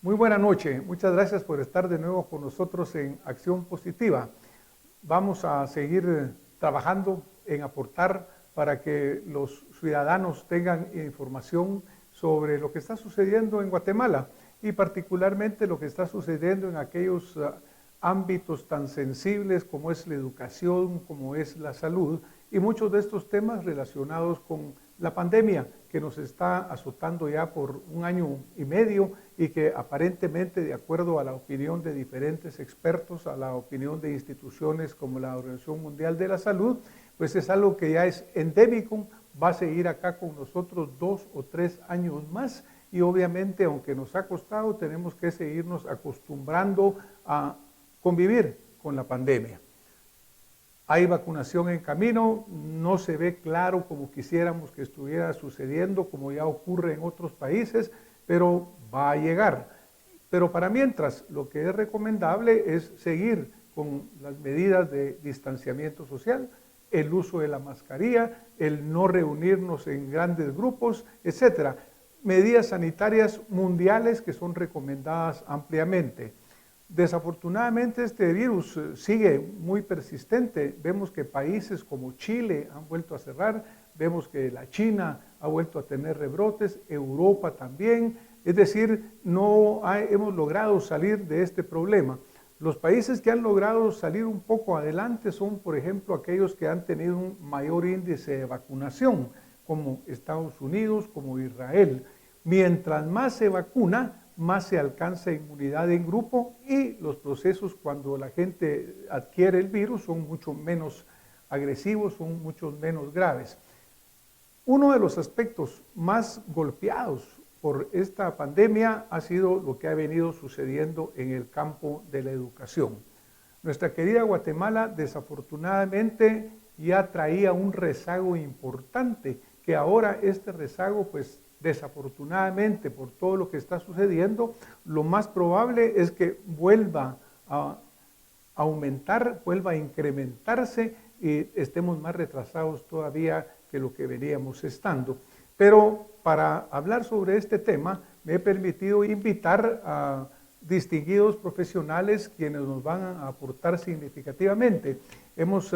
Muy buena noche, muchas gracias por estar de nuevo con nosotros en Acción Positiva. Vamos a seguir trabajando en aportar para que los ciudadanos tengan información sobre lo que está sucediendo en Guatemala y particularmente lo que está sucediendo en aquellos ámbitos tan sensibles como es la educación, como es la salud y muchos de estos temas relacionados con la pandemia que nos está azotando ya por 1 año y medio y que aparentemente, de acuerdo a la opinión de diferentes expertos, a la opinión de instituciones como la Organización Mundial de la Salud, pues es algo que ya es endémico, va a seguir acá con nosotros 2 o 3 años más y obviamente, aunque nos ha costado, tenemos que seguirnos acostumbrando a convivir con la pandemia. Hay vacunación en camino, no se ve claro como quisiéramos que estuviera sucediendo, como ya ocurre en otros países, pero va a llegar. Pero para mientras, lo que es recomendable es seguir con las medidas de distanciamiento social, el uso de la mascarilla, el no reunirnos en grandes grupos, etcétera. Medidas sanitarias mundiales que son recomendadas ampliamente. Desafortunadamente este virus sigue muy persistente. Vemos que países como Chile han vuelto a cerrar, vemos que la China ha vuelto a tener rebrotes, Europa también. Es decir, no hemos logrado salir de este problema. Los países que han logrado salir un poco adelante son, por ejemplo, aquellos que han tenido un mayor índice de vacunación, como Estados Unidos, como Israel. Mientras más se vacuna, más se alcanza inmunidad en grupo y los procesos cuando la gente adquiere el virus son mucho menos agresivos, son mucho menos graves. Uno de los aspectos más golpeados por esta pandemia ha sido lo que ha venido sucediendo en el campo de la educación. Nuestra querida Guatemala desafortunadamente ya traía un rezago importante, que ahora este rezago pues desafortunadamente por todo lo que está sucediendo, lo más probable es que vuelva a aumentar, vuelva a incrementarse y estemos más retrasados todavía que lo que veníamos estando. Pero para hablar sobre este tema, me he permitido invitar a distinguidos profesionales quienes nos van a aportar significativamente. Hemos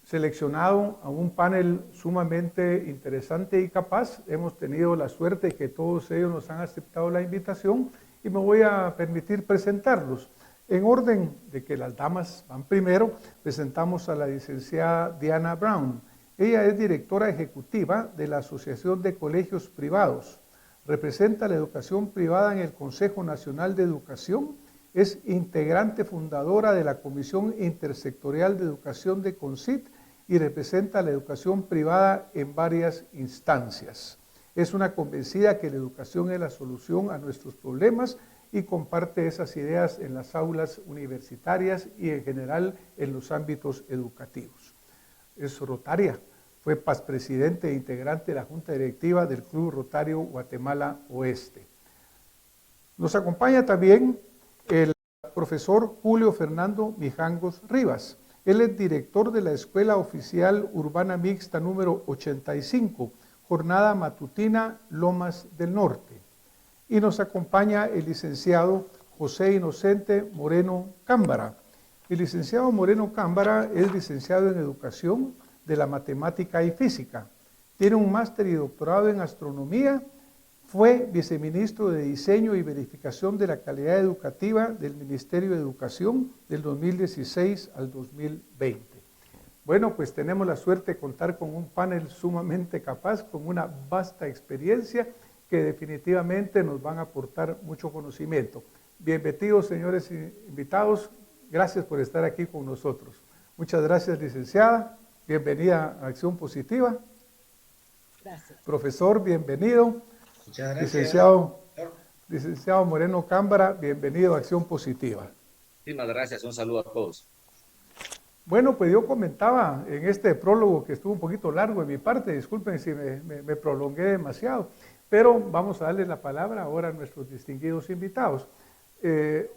seleccionado a un panel sumamente interesante y capaz. Hemos tenido la suerte que todos ellos nos han aceptado la invitación y me voy a permitir presentarlos. En orden de que las damas van primero, presentamos a la licenciada Diana Brown. Ella es directora ejecutiva de la Asociación de Colegios Privados. Representa la educación privada en el Consejo Nacional de Educación. Es integrante fundadora de la Comisión Intersectorial de Educación de CONCYT y representa la educación privada en varias instancias. Es una convencida que la educación es la solución a nuestros problemas y comparte esas ideas en las aulas universitarias y en general en los ámbitos educativos. Es rotaria, fue presidente e integrante de la Junta Directiva del Club Rotario Guatemala Oeste. Nos acompaña también el profesor Julio Fernando Mijangos Rivas. Él es director de la Escuela Oficial Urbana Mixta número 85, Jornada Matutina Lomas del Norte. Y nos acompaña el licenciado José Inocente Moreno Cámbara. El licenciado Moreno Cámbara es licenciado en Educación de la Matemática y Física. Tiene un máster y doctorado en Astronomía. Fue viceministro de Diseño y Verificación de la Calidad Educativa del Ministerio de Educación del 2016 al 2020. Bueno, pues tenemos la suerte de contar con un panel sumamente capaz, con una vasta experiencia que definitivamente nos van a aportar mucho conocimiento. Bienvenidos, señores invitados. Gracias por estar aquí con nosotros. Muchas gracias, licenciada. Bienvenida a Acción Positiva. Gracias. Profesor, bienvenido. Muchas gracias. Licenciado Moreno Cámbara, bienvenido a Acción Positiva. Muchísimas gracias, un saludo a todos. Bueno, pues yo comentaba en este prólogo que estuvo un poquito largo de mi parte, disculpen si me prolongué demasiado, pero vamos a darle la palabra ahora a nuestros distinguidos invitados.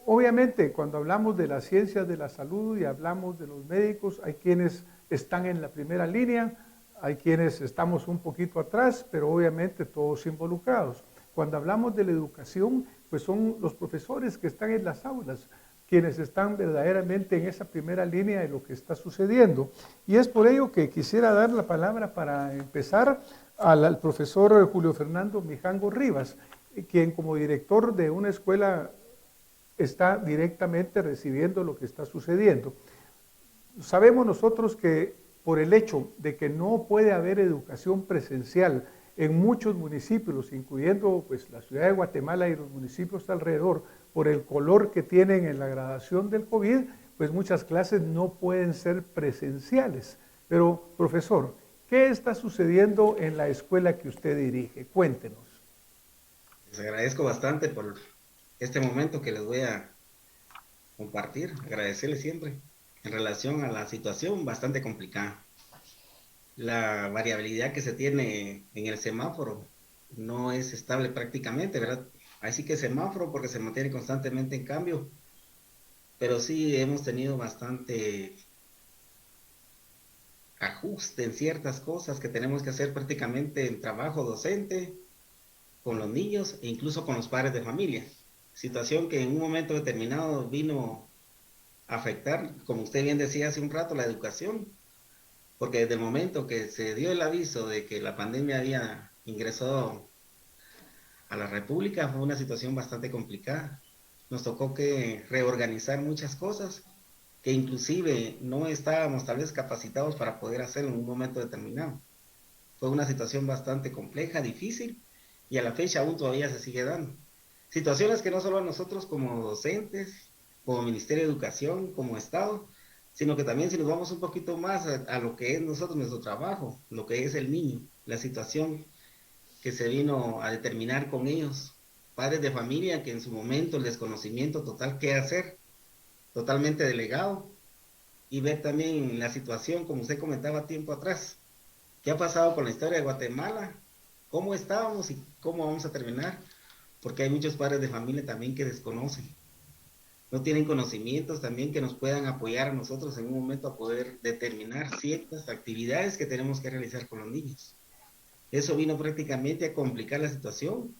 Obviamente, cuando hablamos de las ciencias de la salud y hablamos de los médicos, hay quienes están en la primera línea, hay quienes estamos un poquito atrás, pero obviamente todos involucrados. Cuando hablamos de la educación, pues son los profesores que están en las aulas, quienes están verdaderamente en esa primera línea de lo que está sucediendo. Y es por ello que quisiera dar la palabra para empezar al profesor Julio Fernando Mijango Rivas, quien como director de una escuela está directamente recibiendo lo que está sucediendo. Sabemos nosotros que por el hecho de que no puede haber educación presencial en muchos municipios, incluyendo pues, la ciudad de Guatemala y los municipios alrededor, por el color que tienen en la gradación del COVID, pues muchas clases no pueden ser presenciales. Pero, profesor, ¿qué está sucediendo en la escuela que usted dirige? Cuéntenos. Les agradezco bastante por este momento que les voy a compartir, agradecerles siempre en relación a la situación bastante complicada. La variabilidad que se tiene en el semáforo no es estable prácticamente, ¿verdad? Así que semáforo porque se mantiene constantemente en cambio, pero sí hemos tenido bastante ajuste en ciertas cosas que tenemos que hacer prácticamente en trabajo docente, con los niños e incluso con los padres de familia. Situación que en un momento determinado vino a afectar, como usted bien decía hace un rato, la educación, porque desde el momento que se dio el aviso de que la pandemia había ingresado a la República, fue una situación bastante complicada. Nos tocó que reorganizar muchas cosas que inclusive no estábamos tal vez capacitados para poder hacer en un momento determinado. Fue una situación bastante compleja, difícil, y a la fecha aún todavía se sigue dando. Situaciones que no solo a nosotros como docentes, como Ministerio de Educación, como Estado, sino que también si nos vamos un poquito más a lo que es nosotros, nuestro trabajo, lo que es el niño, la situación que se vino a determinar con ellos, padres de familia que en su momento el desconocimiento total qué hacer, totalmente delegado, y ver también la situación, como usted comentaba tiempo atrás, qué ha pasado con la historia de Guatemala, cómo estábamos y cómo vamos a terminar, porque hay muchos padres de familia también que desconocen, no tienen conocimientos también que nos puedan apoyar a nosotros en un momento a poder determinar ciertas actividades que tenemos que realizar con los niños. Eso vino prácticamente a complicar la situación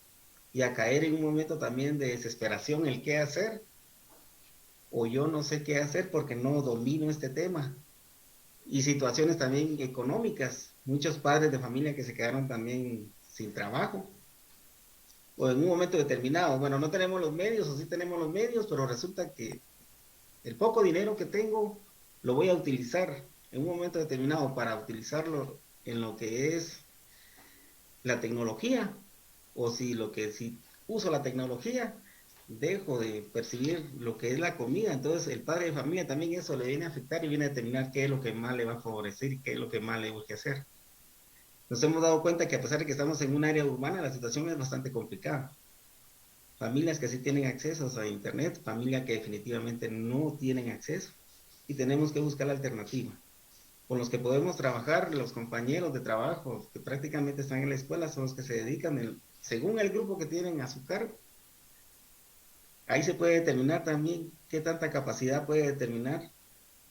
y a caer en un momento también de desesperación el qué hacer, o yo no sé qué hacer porque no domino este tema. Y situaciones también económicas, muchos padres de familia que se quedaron también sin trabajo, o en un momento determinado, bueno, no tenemos los medios, o sí tenemos los medios, pero resulta que el poco dinero que tengo lo voy a utilizar en un momento determinado para utilizarlo en lo que es la tecnología, o si uso la tecnología, dejo de percibir lo que es la comida. Entonces el padre de familia también eso le viene a afectar y viene a determinar qué es lo que más le va a favorecer y qué es lo que más le urge hacer. Nos hemos dado cuenta que a pesar de que estamos en un área urbana, la situación es bastante complicada. Familias que sí tienen acceso a internet, familias que definitivamente no tienen acceso, y tenemos que buscar la alternativa. Con los que podemos trabajar, los compañeros de trabajo que prácticamente están en la escuela son los que se dedican, según el grupo que tienen a su cargo. Ahí se puede determinar también qué tanta capacidad puede determinar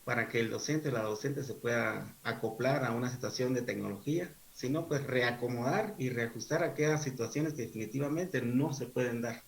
para que el docente o la docente se pueda acoplar a una situación de tecnología, sino pues reacomodar y reajustar aquellas situaciones que definitivamente no se pueden dar.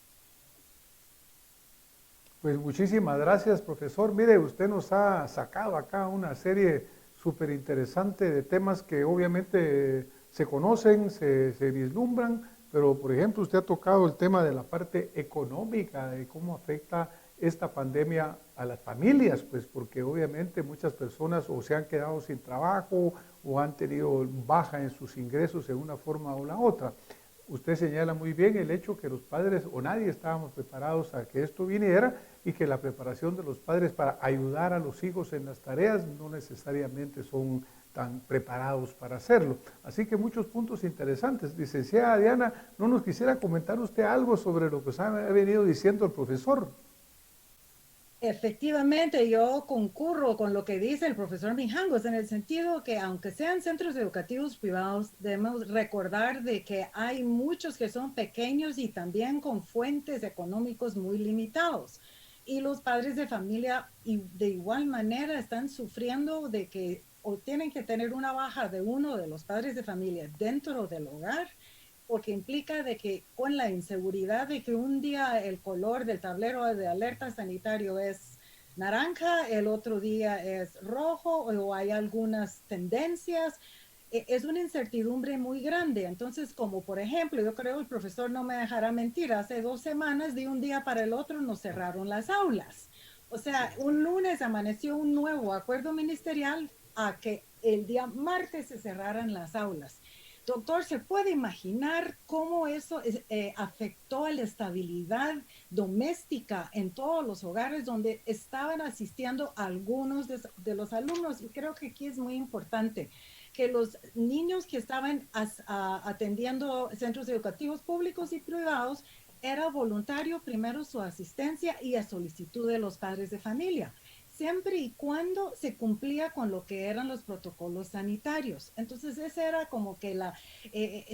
Pues muchísimas gracias, profesor. Mire, usted nos ha sacado acá una serie súper interesante de temas que obviamente se conocen, se vislumbran, pero por ejemplo usted ha tocado el tema de la parte económica, de cómo afecta esta pandemia a las familias, pues porque obviamente muchas personas o se han quedado sin trabajo o han tenido baja en sus ingresos de una forma o la otra. Usted señala muy bien el hecho que los padres o nadie estábamos preparados a que esto viniera y que la preparación de los padres para ayudar a los hijos en las tareas no necesariamente son tan preparados para hacerlo. Así que muchos puntos interesantes. Licenciada Diana, ¿no nos quisiera comentar usted algo sobre lo que ha venido diciendo el profesor? Efectivamente, yo concurro con lo que dice el profesor Mijangos en el sentido que aunque sean centros educativos privados, debemos recordar de que hay muchos que son pequeños y también con fuentes económicos muy limitados. Y los padres de familia de igual manera están sufriendo de que o tienen que tener una baja de uno de los padres de familia dentro del hogar porque implica de que con la inseguridad de que un día el color del tablero de alerta sanitario es naranja, el otro día es rojo o hay algunas tendencias, es una incertidumbre muy grande. Entonces, como por ejemplo, yo creo el profesor no me dejará mentir, hace 2 semanas de un día para el otro nos cerraron las aulas. O sea, un lunes amaneció un nuevo acuerdo ministerial a que el día martes se cerraran las aulas. Doctor, ¿se puede imaginar cómo eso afectó a la estabilidad doméstica en todos los hogares donde estaban asistiendo algunos de los alumnos? Y creo que aquí es muy importante que los niños que estaban atendiendo centros educativos públicos y privados era voluntario primero su asistencia y a solicitud de los padres de familia, siempre y cuando se cumplía con lo que eran los protocolos sanitarios. Entonces, ese era como que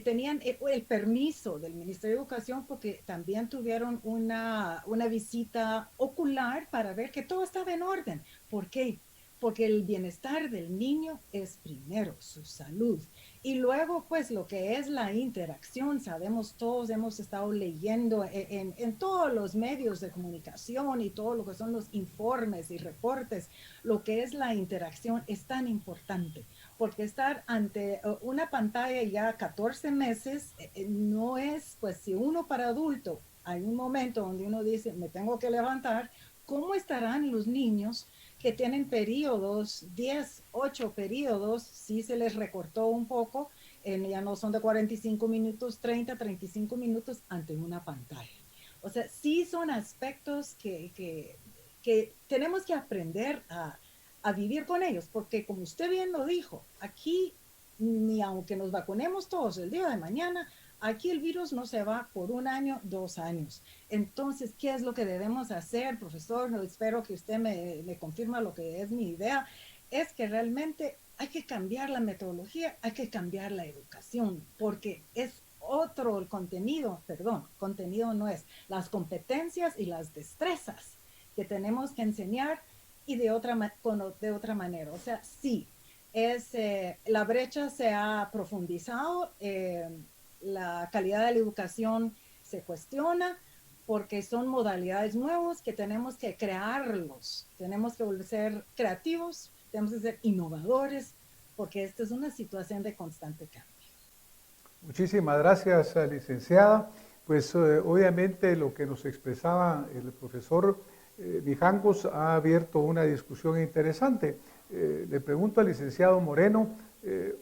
tenían el permiso del Ministerio de Educación porque también tuvieron una visita ocular para ver que todo estaba en orden. ¿Por qué? Porque el bienestar del niño es primero, su salud. Y luego, pues, lo que es la interacción, sabemos todos, hemos estado leyendo en todos los medios de comunicación y todo lo que son los informes y reportes, lo que es la interacción es tan importante, porque estar ante una pantalla ya 14 meses no es, pues, si uno para adulto, hay un momento donde uno dice, me tengo que levantar, ¿cómo estarán los niños que tienen periodos, 10, 8 periodos, sí se les recortó un poco, ya no son de 45 minutos, 30, 35 minutos ante una pantalla? O sea, sí son aspectos que tenemos que aprender a vivir con ellos, porque como usted bien lo dijo, aquí, ni aunque nos vacunemos todos el día de mañana, aquí el virus no se va por 1 año, 2 años. Entonces, ¿qué es lo que debemos hacer, profesor? No, espero que usted me confirma lo que es mi idea. Es que realmente hay que cambiar la metodología, hay que cambiar la educación, porque es otro el contenido, perdón, contenido no es, las competencias y las destrezas que tenemos que enseñar y de otra manera. O sea, sí, la brecha se ha profundizado, la calidad de la educación se cuestiona porque son modalidades nuevas que tenemos que crearlos, tenemos que ser creativos, tenemos que ser innovadores, porque esta es una situación de constante cambio. Muchísimas gracias, licenciada. Pues obviamente lo que nos expresaba el profesor Mijangos ha abierto una discusión interesante. Le pregunto al licenciado Moreno,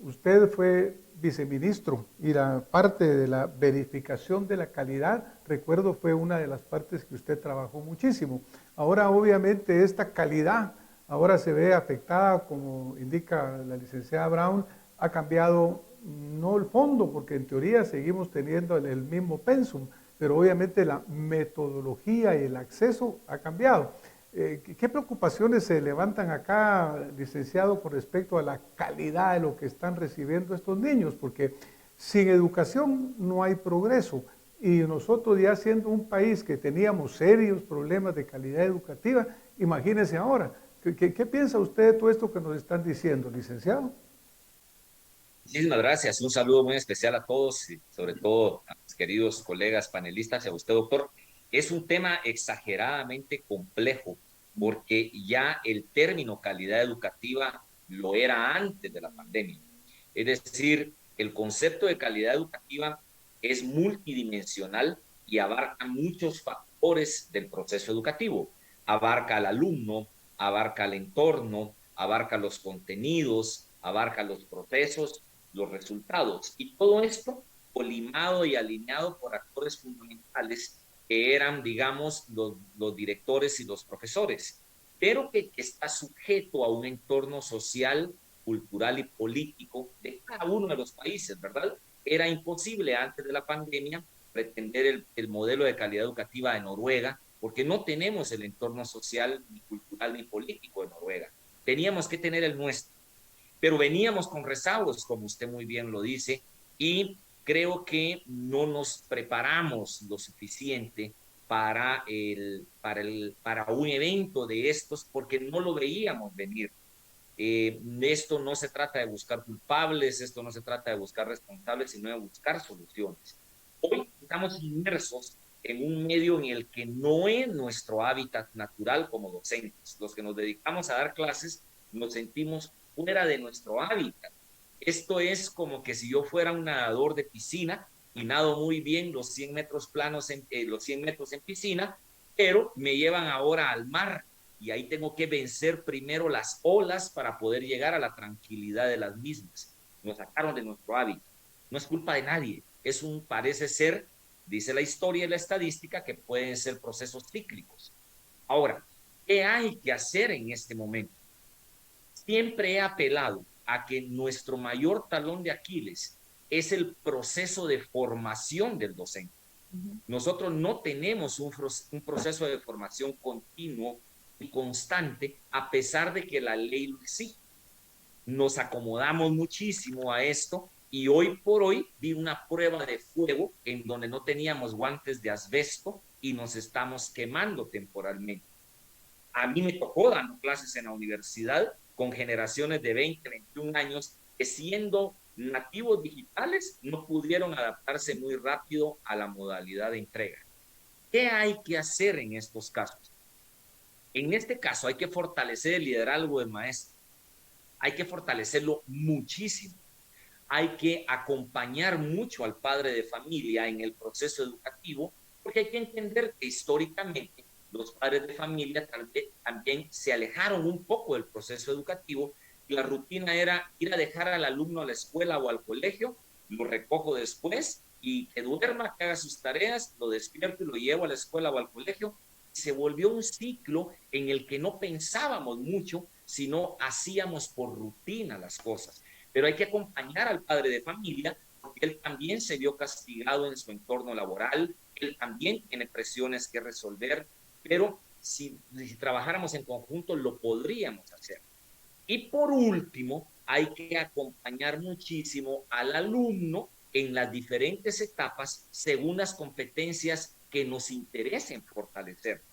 usted fue viceministro y la parte de la verificación de la calidad, recuerdo, fue una de las partes que usted trabajó muchísimo. Ahora obviamente esta calidad ahora se ve afectada, como indica la licenciada Brown, ha cambiado no el fondo, porque en teoría seguimos teniendo el mismo pensum, pero obviamente la metodología y el acceso ha cambiado. ¿Qué preocupaciones se levantan acá, licenciado, con respecto a la calidad de lo que están recibiendo estos niños? Porque sin educación no hay progreso, y nosotros ya siendo un país que teníamos serios problemas de calidad educativa, imagínense ahora. ¿Qué piensa usted de todo esto que nos están diciendo, licenciado? Muchísimas gracias. Un saludo muy especial a todos y sobre todo a mis queridos colegas panelistas y a usted, doctor. Es un tema exageradamente complejo porque ya el término calidad educativa lo era antes de la pandemia. Es decir, el concepto de calidad educativa es multidimensional y abarca muchos factores del proceso educativo. Abarca al alumno, abarca el entorno, abarca los contenidos, abarca los procesos, los resultados. Y todo esto colimado y alineado por actores fundamentales que eran, digamos, los directores y los profesores, pero que está sujeto a un entorno social, cultural y político de cada uno de los países, ¿verdad? Era imposible antes de la pandemia pretender el modelo de calidad educativa de Noruega, porque no tenemos el entorno social, ni cultural, ni político de Noruega. Teníamos que tener el nuestro, pero veníamos con rezagos, como usted muy bien lo dice, y creo que no nos preparamos lo suficiente para un evento de estos porque no lo veíamos venir. Esto no se trata de buscar culpables, esto no se trata de buscar responsables, sino de buscar soluciones. Hoy estamos inmersos en un medio en el que no es nuestro hábitat natural como docentes. Los que nos dedicamos a dar clases nos sentimos fuera de nuestro hábitat. Esto es como que si yo fuera un nadador de piscina y nado muy bien los 100 metros planos, los 100 metros en piscina, pero me llevan ahora al mar y ahí tengo que vencer primero las olas para poder llegar a la tranquilidad de las mismas. Nos sacaron de nuestro hábitat. No es culpa de nadie, parece ser, dice la historia y la estadística, que pueden ser procesos cíclicos. Ahora, ¿qué hay que hacer en este momento? Siempre he apelado a que nuestro mayor talón de Aquiles es el proceso de formación del docente. Nosotros no tenemos un proceso de formación continuo y constante, a pesar de que la ley lo exige. Nos acomodamos muchísimo a esto y hoy por hoy vi una prueba de fuego en donde no teníamos guantes de asbesto y nos estamos quemando temporalmente. A mí me tocó dando clases en la universidad con generaciones de 20, 21 años que, siendo nativos digitales, no pudieron adaptarse muy rápido a la modalidad de entrega. ¿Qué hay que hacer en estos casos? En este caso hay que fortalecer el liderazgo del maestro. Hay que fortalecerlo muchísimo. Hay que acompañar mucho al padre de familia en el proceso educativo, porque hay que entender que históricamente los padres de familia también se alejaron un poco del proceso educativo y la rutina era ir a dejar al alumno a la escuela o al colegio, lo recojo después y que duerma, que haga sus tareas, lo despierto y lo llevo a la escuela o al colegio. Se volvió un ciclo en el que no pensábamos mucho, sino hacíamos por rutina las cosas. Pero hay que acompañar al padre de familia porque él también se vio castigado en su entorno laboral, él también tiene presiones que resolver, pero si trabajáramos en conjunto lo podríamos hacer. Y por último, hay que acompañar muchísimo al alumno en las diferentes etapas según las competencias que nos interesen fortalecer.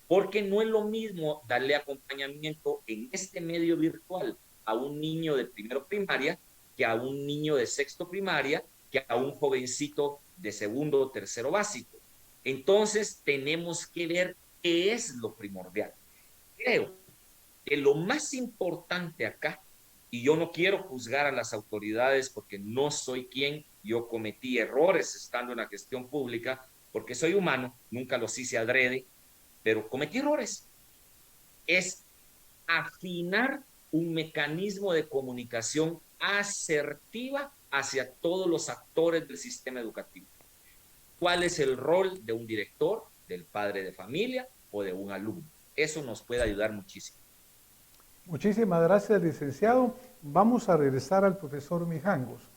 Porque no es lo mismo darle acompañamiento en este medio virtual a un niño de primero primaria que a un niño de sexto primaria, que a un jovencito de segundo o tercero básico. Entonces tenemos que ver qué es lo primordial. Creo que lo más importante acá, y yo no quiero juzgar a las autoridades porque no soy quien, yo cometí errores estando en la gestión pública, porque soy humano, nunca los hice adrede, pero cometí errores. Es afinar un mecanismo de comunicación asertiva hacia todos los actores del sistema educativo. ¿Cuál es el rol de un director, del padre de familia o de un alumno? Eso nos puede ayudar muchísimo. Muchísimas gracias, licenciado. Vamos a regresar al profesor Mijangos.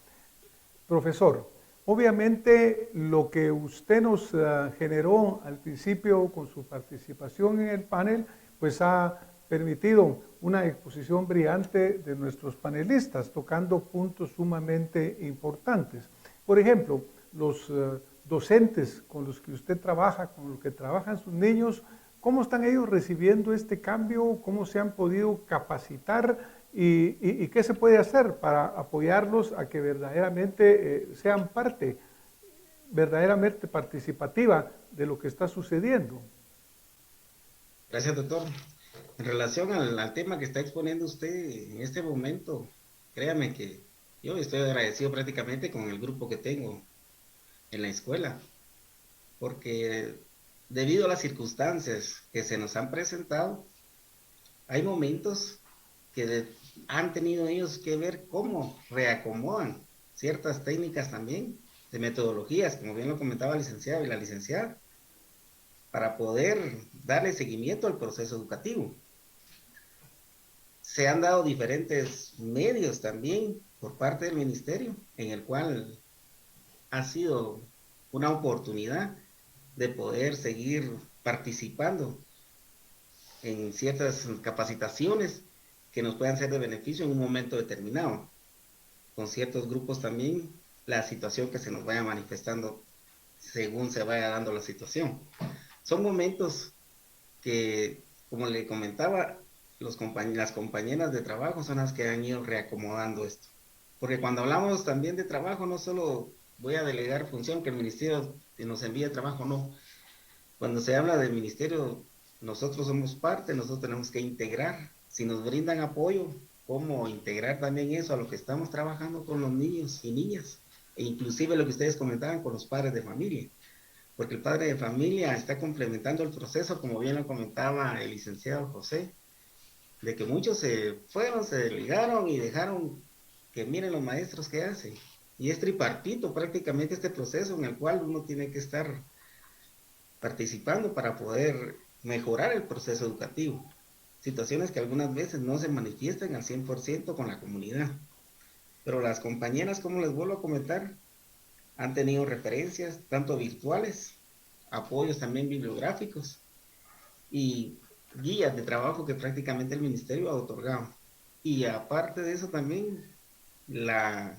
Profesor, obviamente lo que usted nos generó al principio con su participación en el panel, pues ha permitido una exposición brillante de nuestros panelistas, tocando puntos sumamente importantes. Por ejemplo, los docentes con los que usted trabaja, con los que trabajan sus niños, ¿cómo están ellos recibiendo este cambio? ¿Cómo se han podido capacitar? ¿Y qué se puede hacer para apoyarlos a que verdaderamente sean parte verdaderamente participativa de lo que está sucediendo? Gracias, doctor. En relación al tema que está exponiendo usted en este momento, créame que yo estoy agradecido prácticamente con el grupo que tengo en la escuela, porque debido a las circunstancias que se nos han presentado, hay momentos que han tenido ellos que ver cómo reacomodan ciertas técnicas también, de metodologías, como bien lo comentaba el licenciado y la licenciada, para poder darle seguimiento al proceso educativo. Se han dado diferentes medios también por parte del ministerio, en el cual ha sido una oportunidad de poder seguir participando en ciertas capacitaciones que nos puedan ser de beneficio en un momento determinado. Con ciertos grupos también, la situación que se nos vaya manifestando según se vaya dando la situación. Son momentos que, como le comentaba, las compañeras de trabajo son las que han ido reacomodando esto. Porque cuando hablamos también de trabajo, no solo voy a delegar función, que el ministerio nos envíe trabajo, no. Cuando se habla del ministerio, nosotros somos parte, nosotros tenemos que integrar. Si nos brindan apoyo, ¿cómo integrar también eso a lo que estamos trabajando con los niños y niñas? E inclusive lo que ustedes comentaban con los padres de familia. Porque el padre de familia está complementando el proceso, como bien lo comentaba el licenciado José, de que muchos se fueron, se desligaron y dejaron que miren los maestros que hacen. Y es tripartito prácticamente este proceso en el cual uno tiene que estar participando para poder mejorar el proceso educativo. Situaciones que algunas veces no se manifiestan al 100% con la comunidad. Pero las compañeras, como les vuelvo a comentar, han tenido referencias tanto virtuales, apoyos también bibliográficos y guías de trabajo que prácticamente el ministerio ha otorgado. Y aparte de eso también la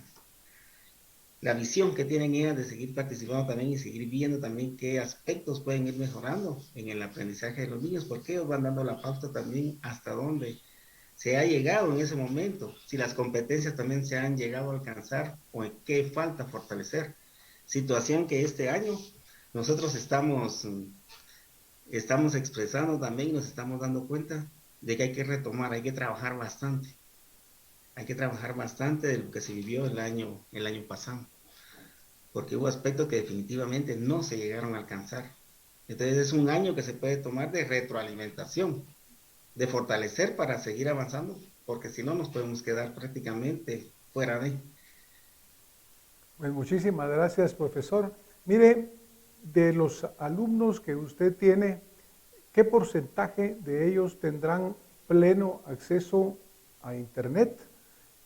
visión que tienen ellas de seguir participando también y seguir viendo también qué aspectos pueden ir mejorando en el aprendizaje de los niños, porque ellos van dando la pauta también hasta dónde se ha llegado en ese momento, si las competencias también se han llegado a alcanzar o en qué falta fortalecer. Situación que este año nosotros estamos expresando también, nos estamos dando cuenta de que hay que retomar, hay que trabajar bastante. Hay que trabajar bastante de lo que se vivió el año pasado, porque hubo aspectos que definitivamente no se llegaron a alcanzar. Entonces es un año que se puede tomar de retroalimentación, de fortalecer para seguir avanzando, porque si no nos podemos quedar prácticamente fuera de. Pues muchísimas gracias, profesor. Mire, de los alumnos que usted tiene, ¿qué porcentaje de ellos tendrán pleno acceso a Internet?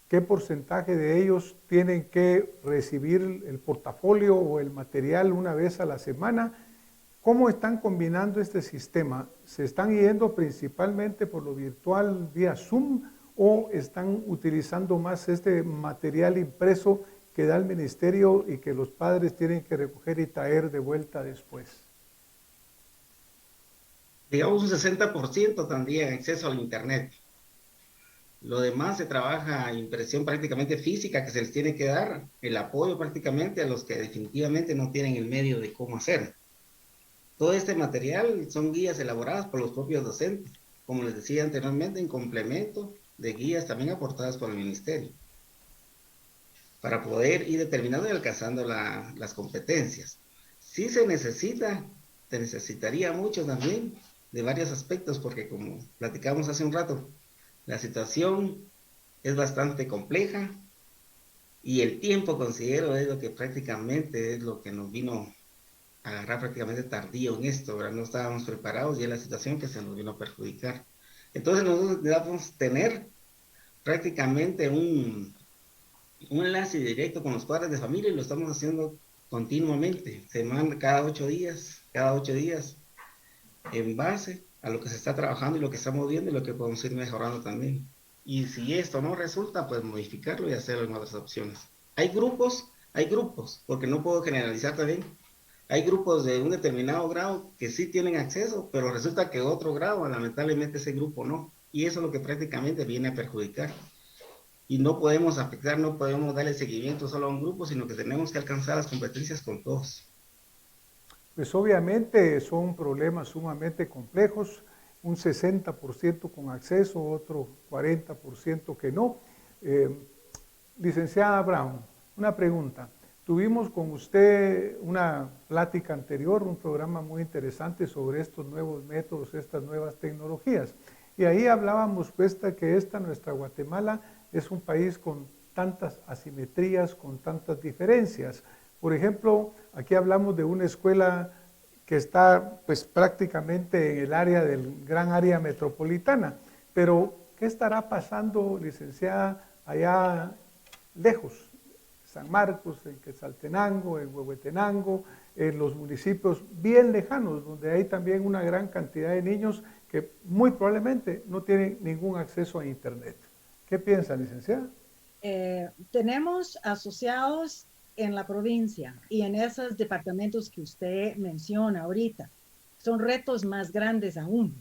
¿Qué porcentaje de ellos tienen que recibir el portafolio o el material una vez a la semana? ¿Cómo están combinando este sistema? ¿Se están yendo principalmente por lo virtual vía Zoom o están utilizando más este material impreso que da el ministerio y que los padres tienen que recoger y traer de vuelta después? Digamos un 60% tendría acceso al Internet. Lo demás se trabaja impresión prácticamente física que se les tiene que dar, el apoyo prácticamente a los que definitivamente no tienen el medio de cómo hacer. Todo este material son guías elaboradas por los propios docentes, como les decía anteriormente, en complemento de guías también aportadas por el ministerio, para poder ir determinando y alcanzando las competencias. Sí se necesitaría mucho también de varios aspectos, porque como platicamos hace un rato, la situación es bastante compleja y el tiempo considero es lo que prácticamente es lo que nos vino a agarrar prácticamente tardío en esto, ¿verdad? No estábamos preparados y es la situación que se nos vino a perjudicar. Entonces nosotros debemos tener prácticamente un enlace directo con los padres de familia y lo estamos haciendo continuamente, cada 8 días, en base a lo que se está trabajando y lo que estamos viendo y lo que podemos ir mejorando también. Y si esto no resulta, pues modificarlo y hacerlo en otras opciones. Hay grupos, porque no puedo generalizar también. Hay grupos de un determinado grado que sí tienen acceso, pero resulta que otro grado, lamentablemente ese grupo no. Y eso es lo que prácticamente viene a perjudicar. Y no podemos afectar, no podemos darle seguimiento solo a un grupo, sino que tenemos que alcanzar las competencias con todos. Pues obviamente son problemas sumamente complejos, un 60% con acceso, otro 40% que no. Licenciada Brown, una pregunta. Tuvimos con usted una plática anterior, un programa muy interesante sobre estos nuevos métodos, estas nuevas tecnologías. Y ahí hablábamos pues que nuestra Guatemala, es un país con tantas asimetrías, con tantas diferencias. Por ejemplo, aquí hablamos de una escuela que está pues prácticamente en el área del gran área metropolitana, pero ¿qué estará pasando, licenciada, allá lejos? San Marcos, en Quetzaltenango, en Huehuetenango, en los municipios bien lejanos, donde hay también una gran cantidad de niños que muy probablemente no tienen ningún acceso a Internet. ¿Qué piensa, licenciada? Tenemos asociados en la provincia y en esos departamentos que usted menciona ahorita. Son retos más grandes aún.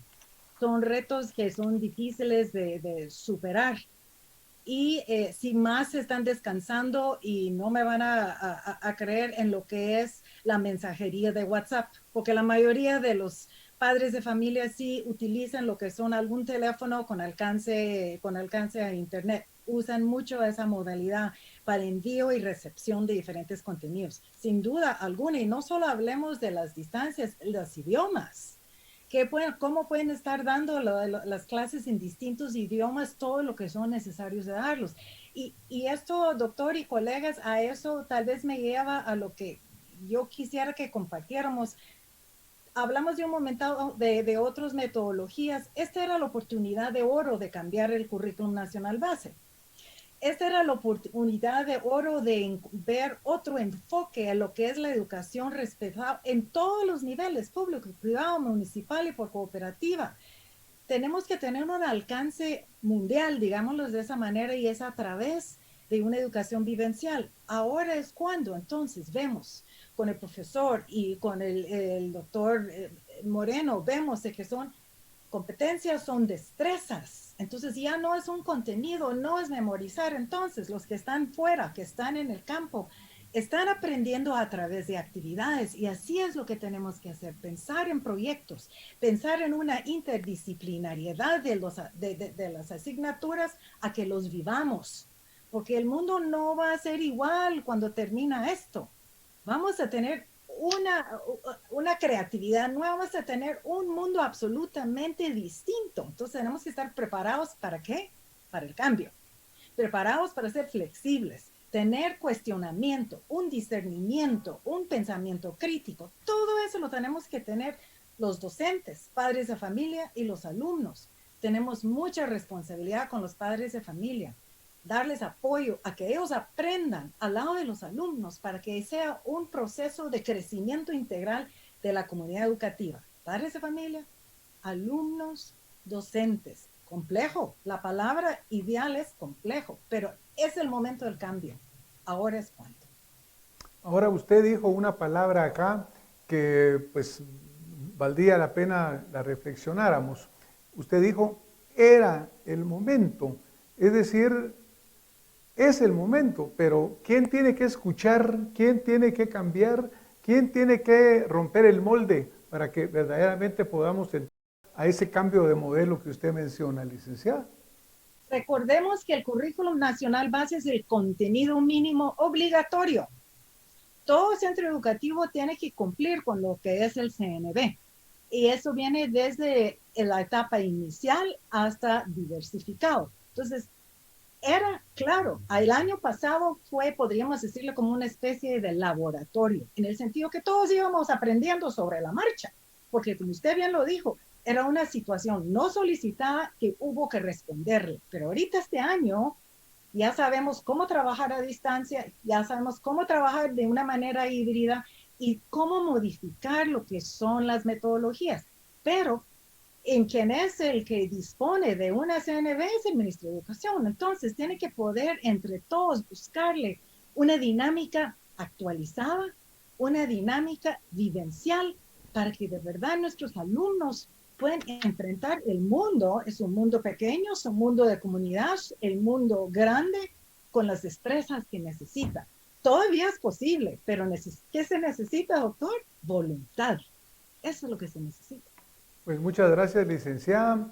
Son retos que son difíciles de superar. y si más están descansando y no me van a creer en lo que es la mensajería de WhatsApp, porque la mayoría de los padres de familia sí utilizan lo que son algún teléfono con alcance a internet. Usan mucho esa modalidad para envío y recepción de diferentes contenidos. Sin duda alguna, y no solo hablemos de las distancias, los idiomas. ¿Cómo pueden estar dando las clases en distintos idiomas, todo lo que son necesarios de darlos? Y esto, doctor y colegas, a eso tal vez me lleva a lo que yo quisiera que compartiéramos. Hablamos de un momento de otras metodologías. Esta era la oportunidad de oro de cambiar el currículum nacional base. Esta era la oportunidad de oro de ver otro enfoque a lo que es la educación respetada en todos los niveles, público, privado, municipal y por cooperativa. Tenemos que tener un alcance mundial, digámoslo de esa manera, y es a través de una educación vivencial. Ahora es cuando entonces vemos con el profesor y con el doctor Moreno, vemos de que son competencias, son destrezas. Entonces ya no es un contenido, no es memorizar. Entonces los que están fuera, que están en el campo, están aprendiendo a través de actividades y así es lo que tenemos que hacer, pensar en proyectos, pensar en una interdisciplinariedad de las asignaturas a que los vivamos, porque el mundo no va a ser igual cuando termina esto. Vamos a tener una creatividad nueva, vamos a tener un mundo absolutamente distinto. Entonces tenemos que estar preparados ¿para qué? Para el cambio. Preparados para ser flexibles, tener cuestionamiento, un discernimiento, un pensamiento crítico. Todo eso lo tenemos que tener los docentes, padres de familia y los alumnos. Tenemos mucha responsabilidad con los padres de familia. Darles apoyo a que ellos aprendan al lado de los alumnos para que sea un proceso de crecimiento integral de la comunidad educativa. Padres de familia, alumnos, docentes. Complejo, la palabra ideal es complejo, pero es el momento del cambio. Ahora es cuando. Ahora usted dijo una palabra acá que pues valdría la pena la reflexionáramos. Usted dijo, era el momento. Es decir, es el momento, pero ¿quién tiene que escuchar? ¿Quién tiene que cambiar? ¿Quién tiene que romper el molde para que verdaderamente podamos entrar a ese cambio de modelo que usted menciona, licenciada? Recordemos que el currículum nacional base es el contenido mínimo obligatorio. Todo centro educativo tiene que cumplir con lo que es el CNB. Y eso viene desde la etapa inicial hasta diversificado. Entonces, era claro, el año pasado fue, podríamos decirlo, como una especie de laboratorio, en el sentido que todos íbamos aprendiendo sobre la marcha, porque como usted bien lo dijo, era una situación no solicitada que hubo que responderle. Pero ahorita este año ya sabemos cómo trabajar a distancia, ya sabemos cómo trabajar de una manera híbrida y cómo modificar lo que son las metodologías. Pero en quien es el que dispone de una CNB es el Ministro de Educación. Entonces tiene que poder entre todos buscarle una dinámica actualizada, una dinámica vivencial para que de verdad nuestros alumnos puedan enfrentar el mundo. Es un mundo pequeño, es un mundo de comunidad, el mundo grande con las destrezas que necesita. Todavía es posible, pero ¿qué se necesita, doctor? Voluntad. Eso es lo que se necesita. Pues muchas gracias, licenciada.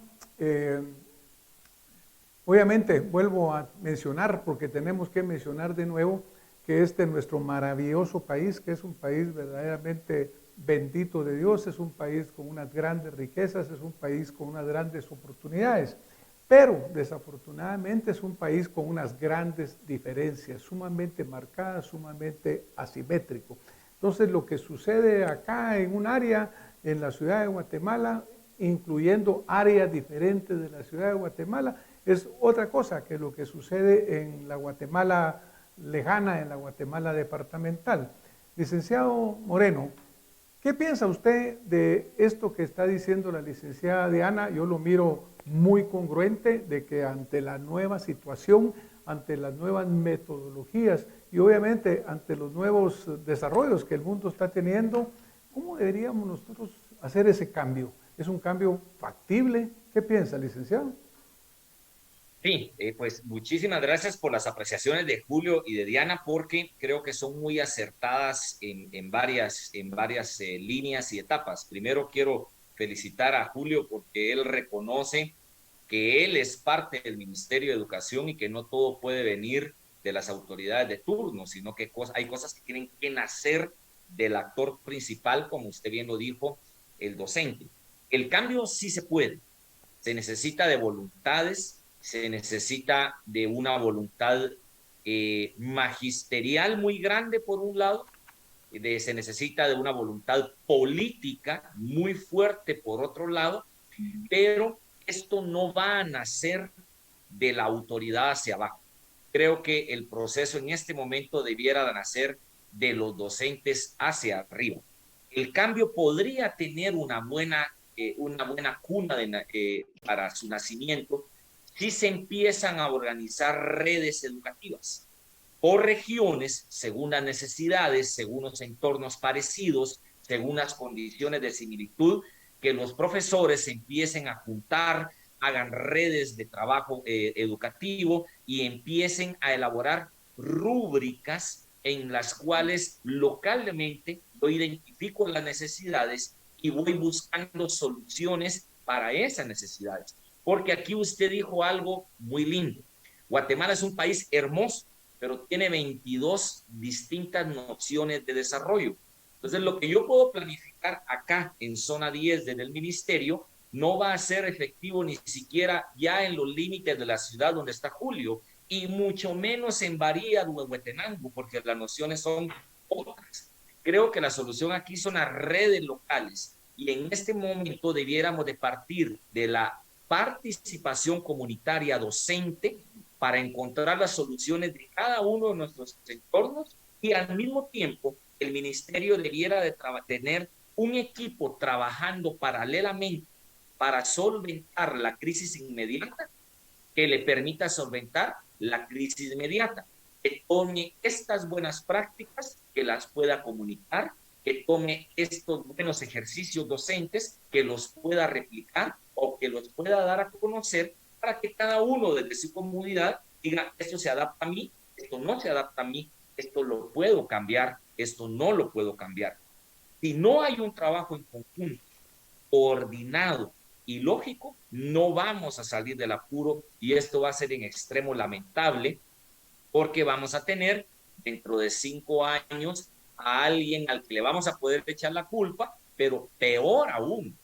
Obviamente, vuelvo a mencionar, porque tenemos que mencionar de nuevo, que nuestro maravilloso país, que es un país verdaderamente bendito de Dios, es un país con unas grandes riquezas, es un país con unas grandes oportunidades, pero desafortunadamente es un país con unas grandes diferencias, sumamente marcadas, sumamente asimétrico. Entonces, lo que sucede acá en un área, en la ciudad de Guatemala, incluyendo áreas diferentes de la ciudad de Guatemala, es otra cosa que lo que sucede en la Guatemala lejana, en la Guatemala departamental. Licenciado Moreno, ¿qué piensa usted de esto que está diciendo la licenciada Diana? Yo lo miro muy congruente de que ante la nueva situación, ante las nuevas metodologías y obviamente ante los nuevos desarrollos que el mundo está teniendo, ¿cómo deberíamos nosotros hacer ese cambio? ¿Es un cambio factible? ¿Qué piensa, licenciado? Sí, pues muchísimas gracias por las apreciaciones de Julio y de Diana, porque creo que son muy acertadas en varias líneas y etapas. Primero quiero felicitar a Julio porque él reconoce que él es parte del Ministerio de Educación y que no todo puede venir de las autoridades de turno, sino que hay cosas que tienen que nacer del actor principal, como usted bien lo dijo, el docente. El cambio sí se puede, se necesita de voluntades, se necesita de una voluntad magisterial muy grande por un lado, se necesita de una voluntad política muy fuerte por otro lado, pero esto no va a nacer de la autoridad hacia abajo. Creo que el proceso en este momento debiera de nacer de los docentes hacia arriba. El cambio podría tener una buena cuna para su nacimiento si se empiezan a organizar redes educativas por regiones, según las necesidades, según los entornos parecidos, según las condiciones de similitud, que los profesores se empiecen a juntar, hagan redes de trabajo educativo y empiecen a elaborar rúbricas en las cuales localmente yo identifico las necesidades y voy buscando soluciones para esas necesidades. Porque aquí usted dijo algo muy lindo. Guatemala es un país hermoso, pero tiene 22 distintas nociones de desarrollo. Entonces, lo que yo puedo planificar acá en zona 10 desde el ministerio no va a ser efectivo ni siquiera ya en los límites de la ciudad donde está Julio, y mucho menos en Baría o en Huetenango, porque las nociones son otras. Creo que la solución aquí son las redes locales, y en este momento debiéramos de partir de la participación comunitaria docente para encontrar las soluciones de cada uno de nuestros entornos, y al mismo tiempo el ministerio debiera de tener un equipo trabajando paralelamente para solventar la crisis inmediata que le permita solventar la crisis inmediata, que tome estas buenas prácticas, que las pueda comunicar, que tome estos buenos ejercicios docentes, que los pueda replicar o que los pueda dar a conocer para que cada uno desde su comunidad diga, esto se adapta a mí, esto no se adapta a mí, esto lo puedo cambiar, esto no lo puedo cambiar. Si no hay un trabajo en conjunto, coordinado y lógico, no vamos a salir del apuro, y esto va a ser en extremo lamentable, porque vamos a tener dentro de 5 años a alguien al que le vamos a poder echar la culpa, pero peor aún,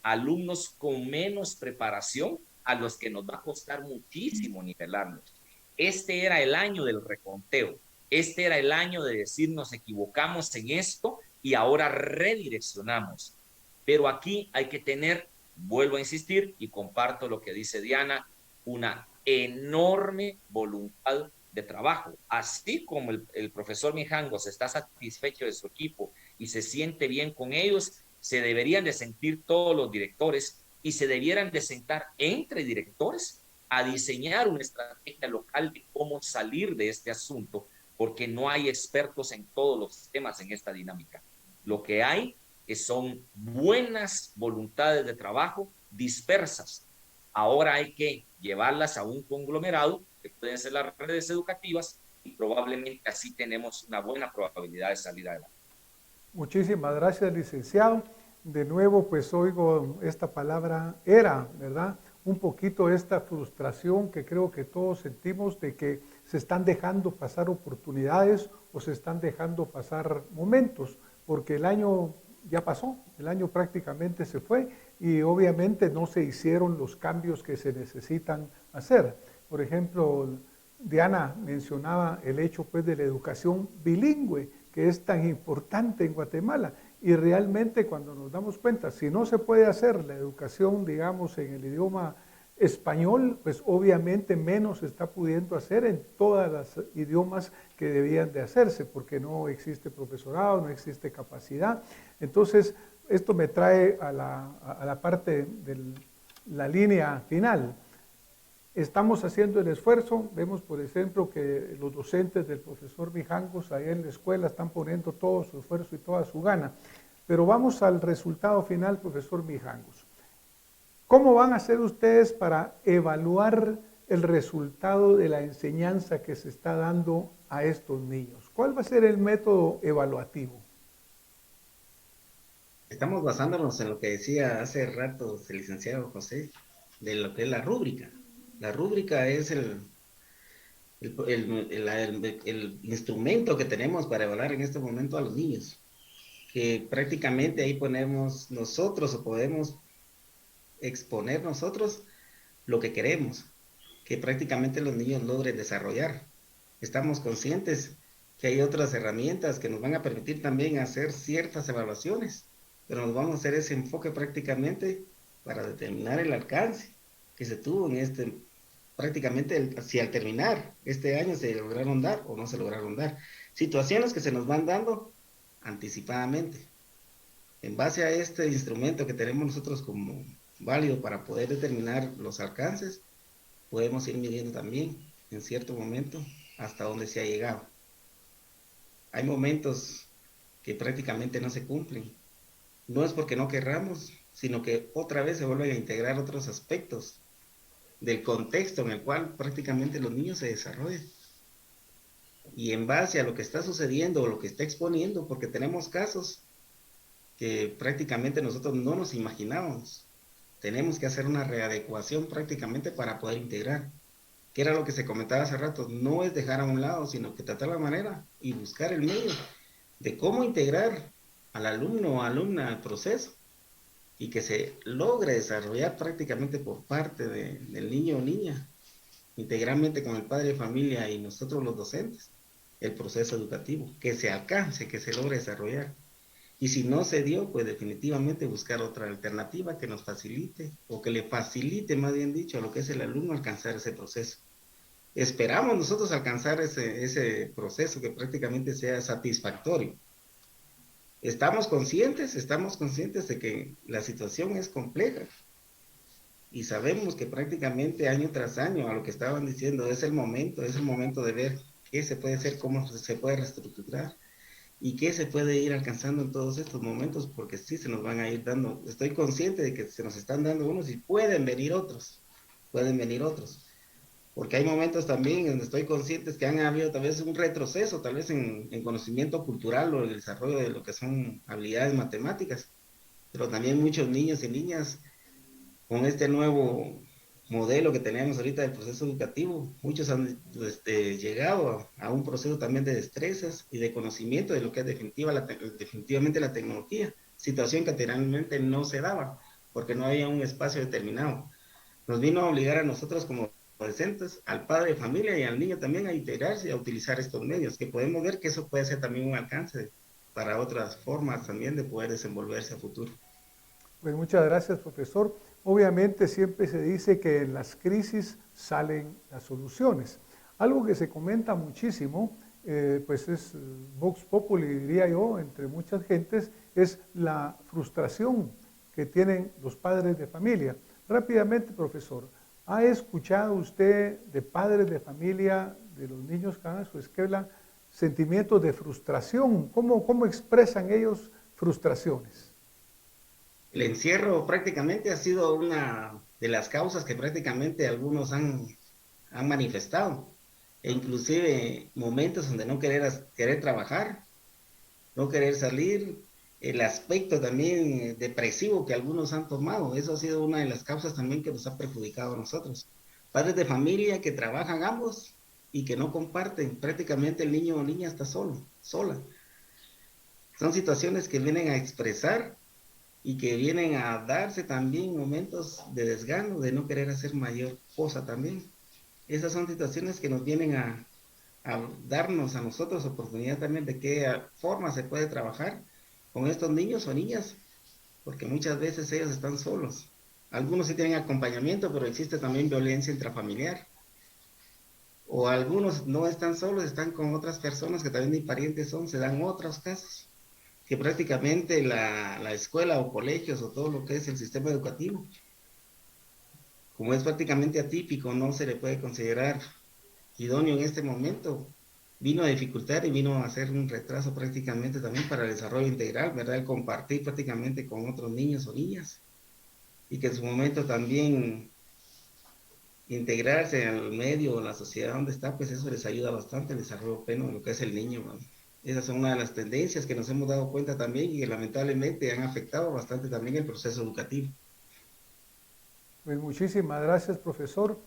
alumnos con menos preparación a los que nos va a costar muchísimo nivelarlos. Este era el año del reconteo, este era el año de decir nos equivocamos en esto y ahora redireccionamos. Pero aquí hay que tener, vuelvo a insistir y comparto lo que dice Diana, una enorme voluntad de trabajo. Así como el profesor Mijangos está satisfecho de su equipo y se siente bien con ellos, se deberían de sentir todos los directores y se debieran de sentar entre directores a diseñar una estrategia local de cómo salir de este asunto, porque no hay expertos en todos los temas en esta dinámica. Lo que hay que son buenas voluntades de trabajo dispersas. Ahora hay que llevarlas a un conglomerado, que pueden ser las redes educativas, y probablemente así tenemos una buena probabilidad de salir adelante. Muchísimas gracias, licenciado. De nuevo, pues oigo esta palabra era, ¿verdad? Un poquito esta frustración que creo que todos sentimos de que se están dejando pasar oportunidades o se están dejando pasar momentos, porque el año ya pasó, el año prácticamente se fue y obviamente no se hicieron los cambios que se necesitan hacer. Por ejemplo, Diana mencionaba el hecho pues de la educación bilingüe, que es tan importante en Guatemala, y realmente cuando nos damos cuenta, si no se puede hacer la educación, digamos, en el idioma español, pues obviamente menos se está pudiendo hacer en todos los idiomas que debían de hacerse, porque no existe profesorado, no existe capacidad. Entonces, esto me trae a la parte de la línea final. Estamos haciendo el esfuerzo, vemos por ejemplo que los docentes del profesor Mijangos ahí en la escuela están poniendo todo su esfuerzo y toda su gana, pero vamos al resultado final, profesor Mijangos. ¿Cómo van a hacer ustedes para evaluar el resultado de la enseñanza que se está dando a estos niños? ¿Cuál va a ser el método evaluativo? Estamos basándonos en lo que decía hace rato el licenciado José, de lo que es la rúbrica. La rúbrica es el instrumento que tenemos para evaluar en este momento a los niños, que prácticamente ahí ponemos nosotros o podemos exponer nosotros lo que queremos, que prácticamente los niños logren desarrollar. Estamos conscientes que hay otras herramientas que nos van a permitir también hacer ciertas evaluaciones, pero nos vamos a hacer ese enfoque prácticamente para determinar el alcance que se tuvo en prácticamente si al terminar este año se lograron dar o no se lograron dar. Situaciones que se nos van dando anticipadamente. En base a este instrumento que tenemos nosotros como válido para poder determinar los alcances, podemos ir midiendo también en cierto momento hasta dónde se ha llegado. Hay momentos que prácticamente no se cumplen. No es porque no querramos, sino que otra vez se vuelven a integrar otros aspectos del contexto en el cual prácticamente los niños se desarrollan. Y en base a lo que está sucediendo o lo que está exponiendo, porque tenemos casos que prácticamente nosotros no nos imaginábamos, tenemos que hacer una readecuación prácticamente para poder integrar. Que era lo que se comentaba hace rato, no es dejar a un lado, sino que tratar la manera y buscar el medio de cómo integrar al alumno o alumna al proceso y que se logre desarrollar prácticamente por parte del niño o niña, integralmente con el padre de familia y nosotros los docentes, el proceso educativo, que se alcance, que se logre desarrollar. Y si no se dio, pues definitivamente buscar otra alternativa que nos facilite, o que le facilite, más bien dicho, a lo que es el alumno alcanzar ese proceso. Esperamos nosotros alcanzar ese proceso que prácticamente sea satisfactorio. Estamos conscientes de que la situación es compleja y sabemos que prácticamente año tras año, a lo que estaban diciendo, es el momento de ver qué se puede hacer, cómo se puede reestructurar y qué se puede ir alcanzando en todos estos momentos, porque sí se nos van a ir dando. Estoy consciente de que se nos están dando unos y pueden venir otros, porque hay momentos también donde estoy consciente que han habido tal vez un retroceso, tal vez en conocimiento cultural o en el desarrollo de lo que son habilidades matemáticas, pero también muchos niños y niñas con este nuevo modelo que tenemos ahorita del proceso educativo, muchos han llegado a un proceso también de destrezas y de conocimiento de lo que es definitivamente la tecnología, situación que anteriormente no se daba, porque no había un espacio determinado. Nos vino a obligar a nosotros como docentes, al padre de familia y al niño también a integrarse y a utilizar estos medios, que podemos ver que eso puede ser también un alcance para otras formas también de poder desenvolverse a futuro. Pues muchas gracias, profesor. Obviamente siempre se dice que en las crisis salen las soluciones. Algo que se comenta muchísimo, pues es Vox Populi, diría yo, entre muchas gentes, es la frustración que tienen los padres de familia. Rápidamente, profesor, ¿ha escuchado usted de padres de familia, de los niños que van a su escuela, sentimientos de frustración? ¿Cómo expresan ellos frustraciones? El encierro prácticamente ha sido una de las causas que prácticamente algunos han manifestado, e inclusive momentos donde no querer trabajar, no querer salir, el aspecto también depresivo que algunos han tomado, eso ha sido una de las causas también que nos ha perjudicado a nosotros. Padres de familia que trabajan ambos y que no comparten, prácticamente el niño o niña está sola. Son situaciones que vienen a expresar y que vienen a darse también momentos de desgano, de no querer hacer mayor cosa también. Esas son situaciones que nos vienen a darnos a nosotros oportunidad también de qué forma se puede trabajar con estos niños o niñas, porque muchas veces ellos están solos. Algunos sí tienen acompañamiento, pero existe también violencia intrafamiliar. O algunos no están solos, están con otras personas que también ni parientes son, se dan otros casos que prácticamente la escuela o colegios o todo lo que es el sistema educativo, como es prácticamente atípico, no se le puede considerar idóneo en este momento, vino a dificultar y vino a hacer un retraso prácticamente también para el desarrollo integral, ¿verdad? El compartir prácticamente con otros niños o niñas, y que en su momento también integrarse al medio o la sociedad donde está, pues eso les ayuda bastante al desarrollo pleno de lo que es el niño, ¿no? Esas son una de las tendencias que nos hemos dado cuenta también y que lamentablemente han afectado bastante también el proceso educativo. Pues muchísimas gracias, profesor.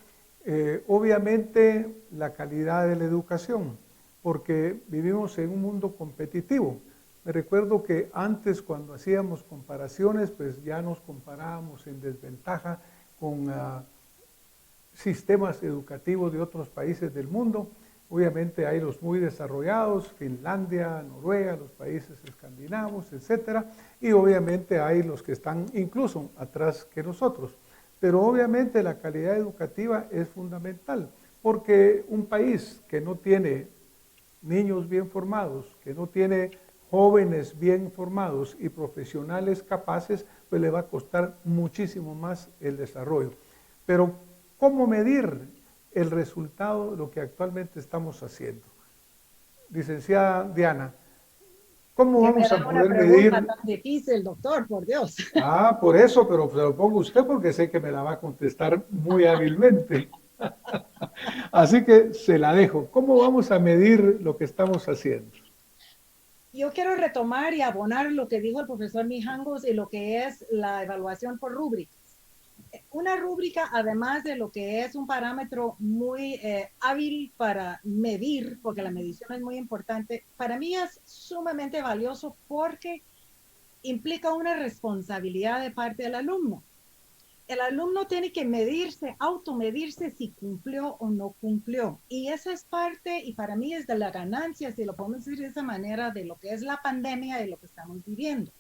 Obviamente la calidad de la educación, porque vivimos en un mundo competitivo. Me recuerdo que antes cuando hacíamos comparaciones, pues ya nos comparábamos en desventaja con sistemas educativos de otros países del mundo. Obviamente hay los muy desarrollados, Finlandia, Noruega, los países escandinavos, etcétera, y obviamente hay los que están incluso atrás que nosotros. Pero obviamente la calidad educativa es fundamental, porque un país que no tiene niños bien formados, que no tiene jóvenes bien formados y profesionales capaces, pues le va a costar muchísimo más el desarrollo. Pero, ¿cómo medir el resultado de lo que actualmente estamos haciendo? Licenciada Diana, ¿cómo Que me vamos a da una poder pregunta medir? tan difícil, doctor, por Dios. Ah, por eso, pero se lo pongo usted porque sé que me la va a contestar muy hábilmente. Así que se la dejo. ¿Cómo vamos a medir lo que estamos haciendo? Yo quiero retomar y abonar lo que dijo el profesor Mijangos y lo que es la evaluación por rúbricas. Una rúbrica, además de lo que es un parámetro muy hábil para medir, porque la medición es muy importante, para mí es sumamente valioso porque implica una responsabilidad de parte del alumno. El alumno tiene que medirse, automedirse si cumplió o no cumplió. Y esa es parte, y para mí es de la ganancia, si lo podemos decir de esa manera, de lo que es la pandemia, de lo que estamos viviendo.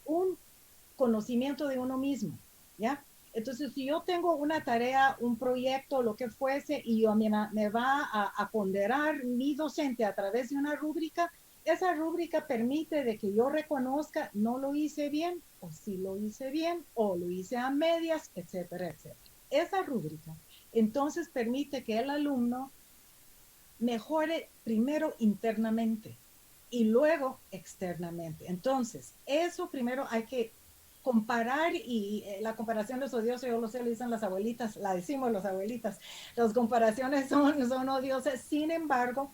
Un conocimiento de uno mismo, ¿ya? Entonces, si yo tengo una tarea, un proyecto, lo que fuese, y yo me va a ponderar mi docente a través de una rúbrica, esa rúbrica permite de que yo reconozca no lo hice bien, o sí lo hice bien, o lo hice a medias, etcétera, etcétera. Esa rúbrica entonces permite que el alumno mejore primero internamente y luego externamente. Entonces, eso primero hay que comparar y la comparación es odiosa, yo lo sé, lo dicen las abuelitas, la decimos las abuelitas, las comparaciones son odiosas, sin embargo,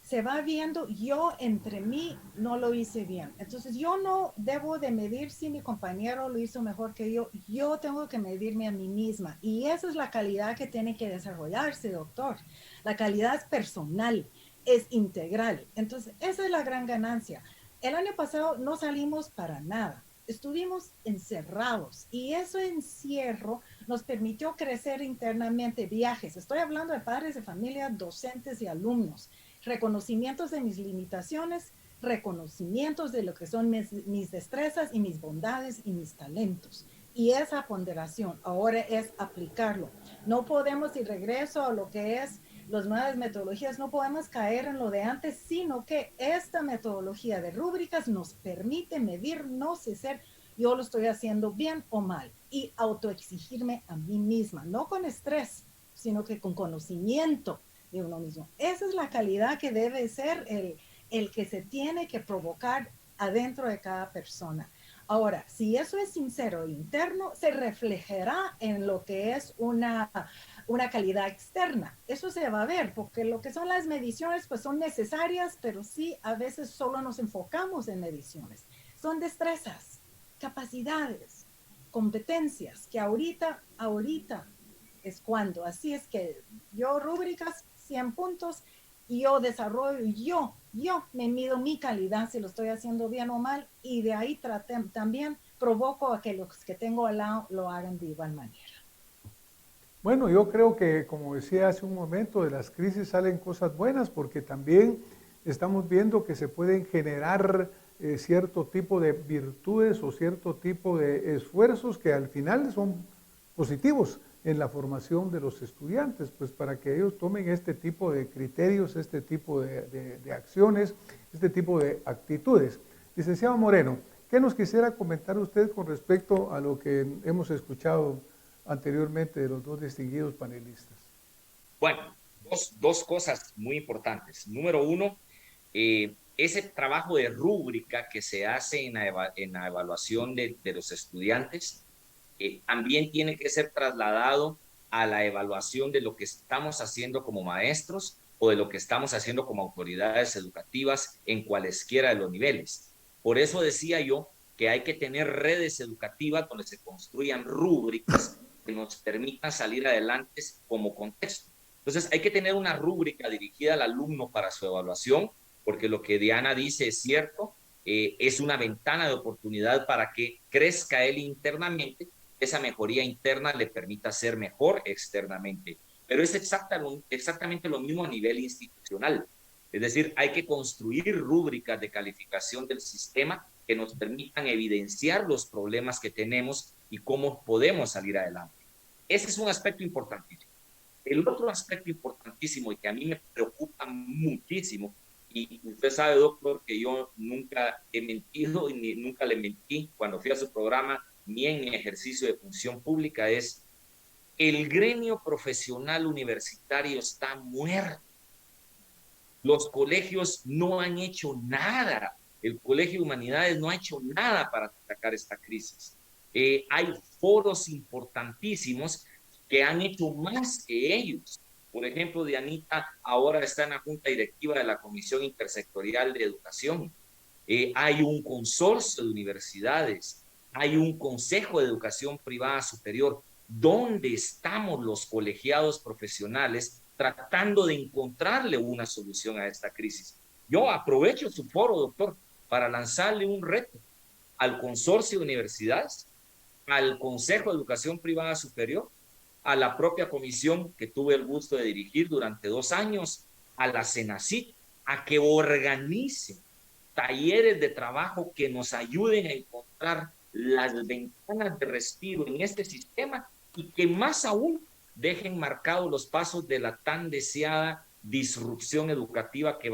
se va viendo yo entre mí no lo hice bien. Entonces yo no debo de medir si mi compañero lo hizo mejor que yo tengo que medirme a mí misma. Y esa es la calidad que tiene que desarrollarse, doctor. La calidad es personal, es integral. Entonces esa es la gran ganancia. El año pasado no salimos para nada. Estuvimos encerrados y ese encierro nos permitió crecer internamente, viajes. Estoy hablando de padres de familia, docentes y alumnos, reconocimientos de mis limitaciones, reconocimientos de lo que son mis destrezas y mis bondades y mis talentos. Y esa ponderación ahora es aplicarlo. No podemos, y regreso a lo que es las nuevas metodologías, no podemos caer en lo de antes, sino que esta metodología de rúbricas nos permite medirnos y ser yo lo estoy haciendo bien o mal y autoexigirme a mí misma, no con estrés, sino que con conocimiento de uno mismo. Esa es la calidad que debe ser el que se tiene que provocar adentro de cada persona. Ahora, si eso es sincero e interno, se reflejará en lo que es una calidad externa. Eso se va a ver, porque lo que son las mediciones pues son necesarias, pero sí a veces solo nos enfocamos en mediciones. Son destrezas, capacidades, competencias que ahorita es cuando. Así es que yo rúbricas 100 puntos y yo desarrollo, yo me mido mi calidad, si lo estoy haciendo bien o mal, y de ahí también provoco a que los que tengo al lado lo hagan de igual manera. Bueno, yo creo que, como decía hace un momento, de las crisis salen cosas buenas porque también estamos viendo que se pueden generar cierto tipo de virtudes o cierto tipo de esfuerzos que al final son positivos en la formación de los estudiantes, pues para que ellos tomen este tipo de criterios, este tipo de acciones, este tipo de actitudes. Licenciado Moreno, ¿qué nos quisiera comentar usted con respecto a lo que hemos escuchado anteriormente de los dos distinguidos panelistas? Bueno, dos cosas muy importantes. Número uno, ese trabajo de rúbrica que se hace en la evaluación de los estudiantes también tiene que ser trasladado a la evaluación de lo que estamos haciendo como maestros o de lo que estamos haciendo como autoridades educativas en cualesquiera de los niveles. Por eso decía yo que hay que tener redes educativas donde se construyan rúbricas que nos permitan salir adelante como contexto. Entonces hay que tener una rúbrica dirigida al alumno para su evaluación, porque lo que Diana dice es cierto, es una ventana de oportunidad para que crezca él internamente, esa mejoría interna le permita ser mejor externamente. Pero es exactamente lo mismo a nivel institucional. Es decir, hay que construir rúbricas de calificación del sistema que nos permitan evidenciar los problemas que tenemos y cómo podemos salir adelante. Ese es un aspecto importantísimo. El otro aspecto importantísimo y que a mí me preocupa muchísimo, y usted sabe, doctor, que yo nunca he mentido y nunca le mentí cuando fui a su programa, ni en mi ejercicio de función pública, es el gremio profesional universitario está muerto. Los colegios no han hecho nada. El Colegio de Humanidades no ha hecho nada para atacar esta crisis. Hay foros importantísimos que han hecho más que ellos. Por ejemplo, Dianita ahora está en la Junta Directiva de la Comisión Intersectorial de Educación. Hay un consorcio de universidades, hay un Consejo de Educación Privada Superior. ¿Dónde estamos los colegiados profesionales tratando de encontrarle una solución a esta crisis? Yo aprovecho su foro, doctor, para lanzarle un reto al Consorcio de Universidades, al Consejo de Educación Privada Superior, a la propia comisión que tuve el gusto de dirigir durante 2 años, a la CENACYT, a que organice talleres de trabajo que nos ayuden a encontrar las ventanas de respiro en este sistema y que más aún dejen marcados los pasos de la tan deseada disrupción educativa que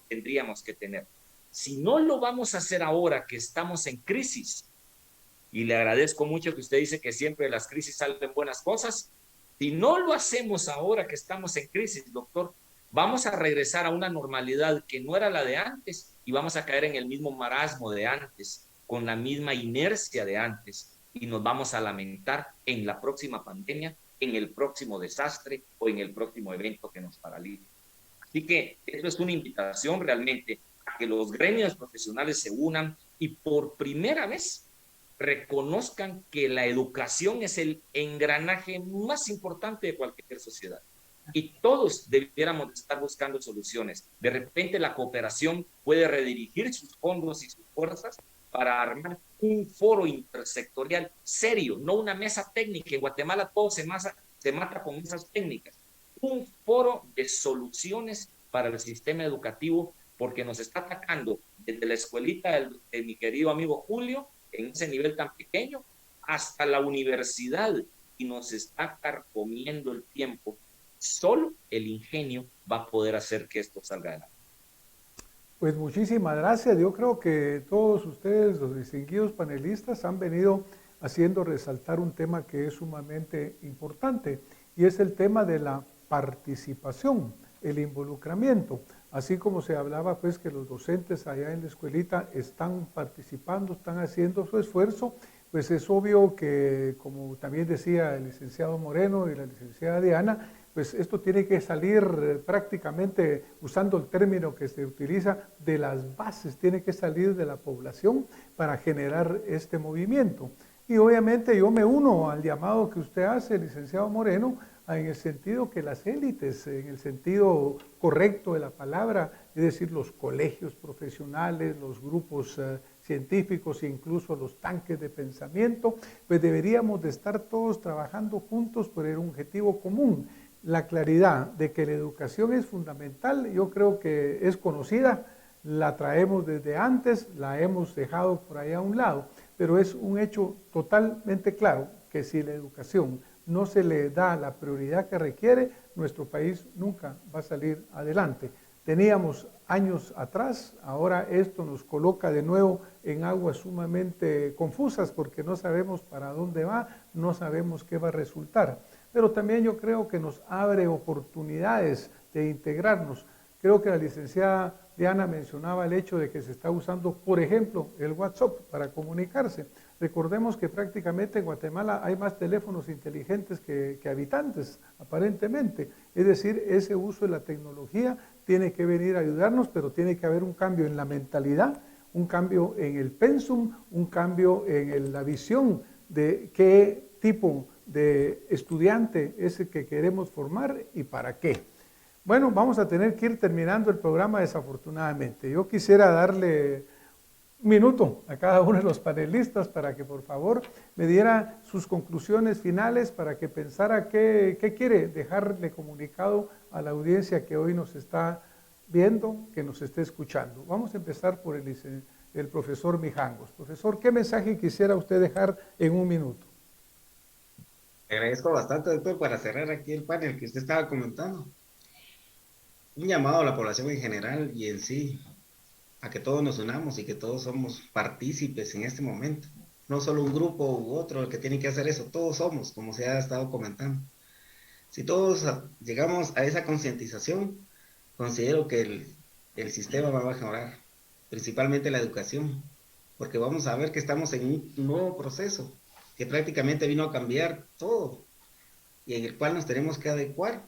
tendríamos que tener. Si no lo vamos a hacer ahora que estamos en crisis, y le agradezco mucho que usted dice que siempre de las crisis salen buenas cosas, si no lo hacemos ahora que estamos en crisis, doctor, vamos a regresar a una normalidad que no era la de antes y vamos a caer en el mismo marasmo de antes, con la misma inercia de antes, y nos vamos a lamentar en la próxima pandemia, en el próximo desastre o en el próximo evento que nos paralice. Así que eso es una invitación realmente a que los gremios profesionales se unan y por primera vez reconozcan que la educación es el engranaje más importante de cualquier sociedad. Y todos debiéramos estar buscando soluciones. De repente la cooperación puede redirigir sus fondos y sus fuerzas para armar un foro intersectorial serio, no una mesa técnica. En Guatemala todo se mata con esas técnicas. Un foro de soluciones para el sistema educativo, porque nos está atacando desde la escuelita de mi querido amigo Julio, en ese nivel tan pequeño, hasta la universidad, y nos está carcomiendo el tiempo. Solo el ingenio va a poder hacer que esto salga adelante. Pues muchísimas gracias. Yo creo que todos ustedes, los distinguidos panelistas, han venido haciendo resaltar un tema que es sumamente importante, y es el tema de la participación, el involucramiento. Así como se hablaba, pues, que los docentes allá en la escuelita están participando, están haciendo su esfuerzo, pues es obvio que, como también decía el licenciado Moreno y la licenciada Diana, pues esto tiene que salir prácticamente, usando el término que se utiliza, de las bases, tiene que salir de la población para generar este movimiento. Y obviamente yo me uno al llamado que usted hace, licenciado Moreno, en el sentido que las élites, en el sentido correcto de la palabra, es decir, los colegios profesionales, los grupos científicos e incluso los tanques de pensamiento, pues deberíamos de estar todos trabajando juntos por el objetivo común. La claridad de que la educación es fundamental, yo creo que es conocida, la traemos desde antes, la hemos dejado por allá a un lado, pero es un hecho totalmente claro que si la educación no se le da la prioridad que requiere, nuestro país nunca va a salir adelante. Teníamos años atrás, ahora esto nos coloca de nuevo en aguas sumamente confusas porque no sabemos para dónde va, no sabemos qué va a resultar. Pero también yo creo que nos abre oportunidades de integrarnos. Creo que la licenciada Diana mencionaba el hecho de que se está usando, por ejemplo, el WhatsApp para comunicarse. Recordemos que prácticamente en Guatemala hay más teléfonos inteligentes que habitantes, aparentemente. Es decir, ese uso de la tecnología tiene que venir a ayudarnos, pero tiene que haber un cambio en la mentalidad, un cambio en el pensum, un cambio en la visión de qué tipo de estudiante es el que queremos formar y para qué. Bueno, vamos a tener que ir terminando el programa desafortunadamente. Yo quisiera darle un minuto a cada uno de los panelistas para que por favor me diera sus conclusiones finales, para que pensara qué quiere dejarle comunicado a la audiencia que hoy nos está viendo, que nos esté escuchando. Vamos a empezar por el profesor Mijangos. Profesor, ¿qué mensaje quisiera usted dejar en un minuto? Le agradezco bastante, doctor, para cerrar aquí el panel que usted estaba comentando. Un llamado a la población en general y en sí, a que todos nos unamos y que todos somos partícipes en este momento. No solo un grupo u otro el que tiene que hacer eso, todos somos, como se ha estado comentando. Si todos llegamos a esa concientización, considero que el sistema va a mejorar, principalmente la educación, porque vamos a ver que estamos en un nuevo proceso que prácticamente vino a cambiar todo y en el cual nos tenemos que adecuar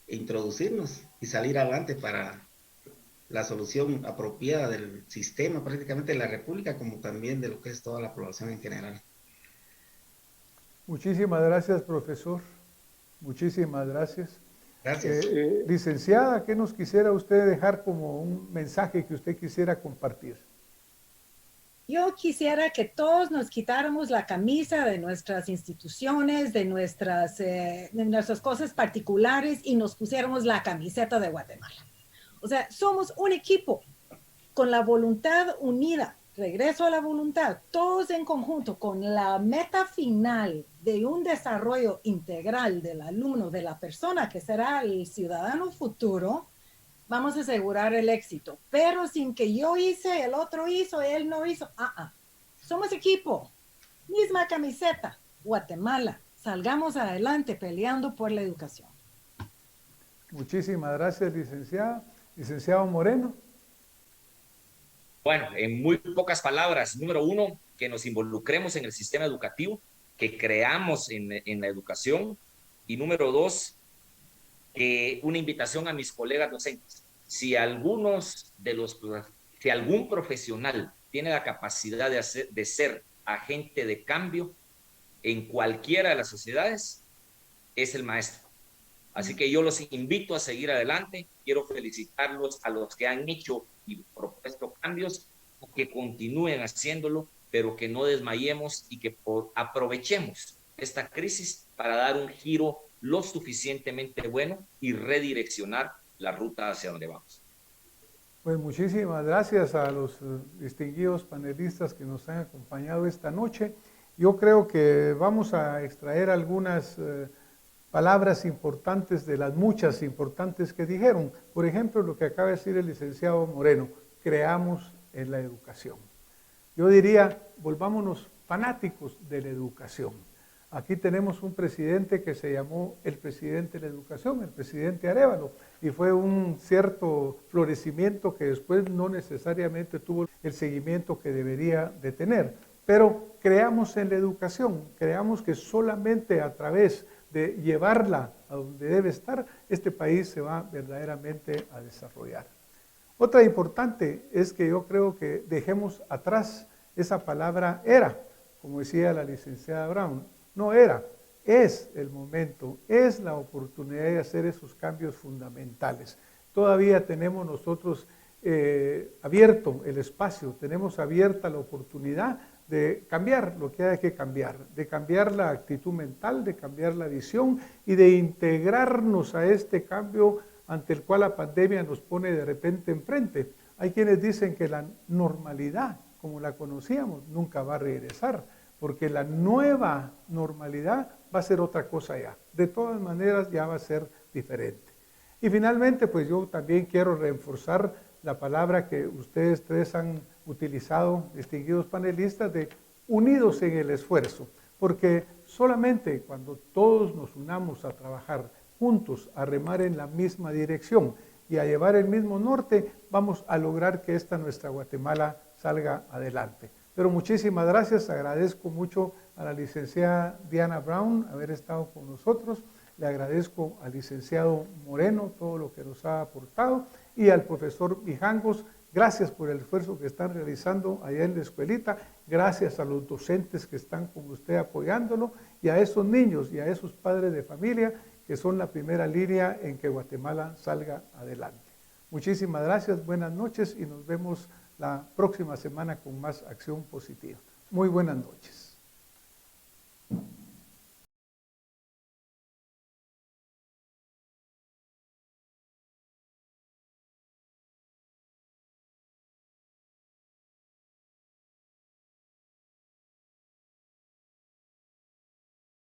e introducirnos y salir adelante para la solución apropiada del sistema, prácticamente de la República, como también de lo que es toda la población en general. Muchísimas gracias, profesor. Muchísimas gracias. Gracias. Licenciada, ¿qué nos quisiera usted dejar como un mensaje que usted quisiera compartir? Yo quisiera que todos nos quitáramos la camisa de nuestras instituciones, de nuestras cosas particulares y nos pusiéramos la camiseta de Guatemala. O sea, somos un equipo con la voluntad unida, regreso a la voluntad, todos en conjunto con la meta final de un desarrollo integral del alumno, de la persona que será el ciudadano futuro. Vamos a asegurar el éxito, pero sin que yo hice, el otro hizo, él no hizo. Somos equipo, misma camiseta, Guatemala. Salgamos adelante peleando por la educación. Muchísimas gracias, licenciada. Licenciado Moreno. Bueno, en muy pocas palabras, número uno, que nos involucremos en el sistema educativo, que creamos en la educación, y número dos, que una invitación a mis colegas docentes. Si algún profesional tiene la capacidad de ser agente de cambio en cualquiera de las sociedades, es el maestro. Así que yo los invito a seguir adelante. Quiero felicitarlos a los que han hecho y propuesto cambios, que continúen haciéndolo, pero que no desmayemos y que aprovechemos esta crisis para dar un giro lo suficientemente bueno y redireccionar la ruta hacia donde vamos. Pues muchísimas gracias a los distinguidos panelistas que nos han acompañado esta noche. Yo creo que vamos a extraer algunas palabras importantes de las muchas importantes que dijeron. Por ejemplo, lo que acaba de decir el licenciado Moreno, creamos en la educación. Yo diría, volvámonos fanáticos de la educación. Aquí tenemos un presidente que se llamó el presidente de la educación, el presidente Arévalo, y fue un cierto florecimiento que después no necesariamente tuvo el seguimiento que debería de tener. Pero creamos en la educación, creamos que solamente a través de llevarla a donde debe estar, este país se va verdaderamente a desarrollar. Otra importante es que yo creo que dejemos atrás esa palabra era, como decía la licenciada Brown, no era, es el momento, es la oportunidad de hacer esos cambios fundamentales. Todavía tenemos nosotros abierto el espacio, tenemos abierta la oportunidad de cambiar lo que hay que cambiar, de cambiar la actitud mental, de cambiar la visión y de integrarnos a este cambio ante el cual la pandemia nos pone de repente enfrente. Hay quienes dicen que la normalidad, como la conocíamos, nunca va a regresar, porque la nueva normalidad va a ser otra cosa ya. De todas maneras ya va a ser diferente. Y finalmente, pues yo también quiero reforzar la palabra que ustedes tres han utilizado, distinguidos panelistas, de unidos en el esfuerzo, porque solamente cuando todos nos unamos a trabajar juntos, a remar en la misma dirección y a llevar el mismo norte, vamos a lograr que esta nuestra Guatemala salga adelante. Pero muchísimas gracias, agradezco mucho a la licenciada Diana Brown haber estado con nosotros, le agradezco al licenciado Moreno todo lo que nos ha aportado y al profesor Mijangos, gracias por el esfuerzo que están realizando allá en la escuelita, gracias a los docentes que están con usted apoyándolo y a esos niños y a esos padres de familia que son la primera línea en que Guatemala salga adelante. Muchísimas gracias, buenas noches y nos vemos la próxima semana con más acción positiva. Muy buenas noches.